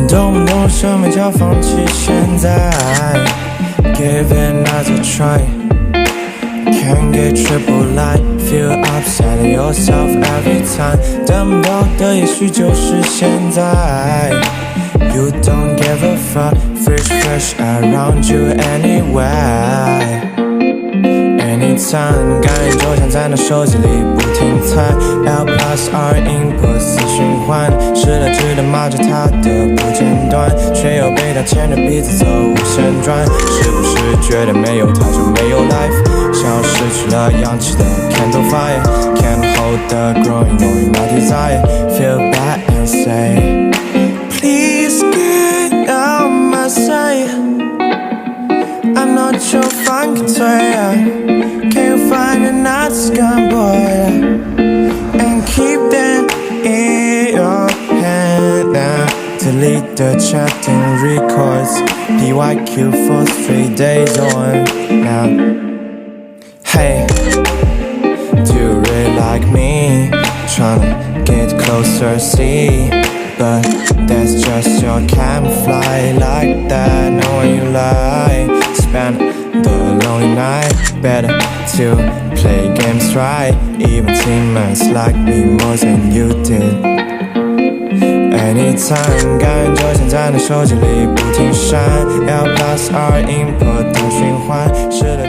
懂不懂什么叫放弃现在 Give it another try Can't get triple line Feel upset at yourself every time 等不到的也许就是现在 You don't give a fuck Fresh around you anyway Anytime 感应就像在那手机里不停猜 L plus R input 死循环失了智的骂着他的不间断却又被他牵着鼻子走无限转是不是觉得没有他就没有 life 像失去了氧气的 candle fire Can't hold the growing knowing my desire Feel bad and say Please get out my sight I'm not your fun Can you find another scum boy And keep that in your hand now Delete the chatting records PYQ for 3 days on now Hey Do you really like me? Tryna get closer, see But that's just your camouflage Like that, knowing you lie Spend the lonely night Better to play games right Even teammates like me more than you did Anytime 感觉就像在那手机里不停闪 L plus R input 的循环是的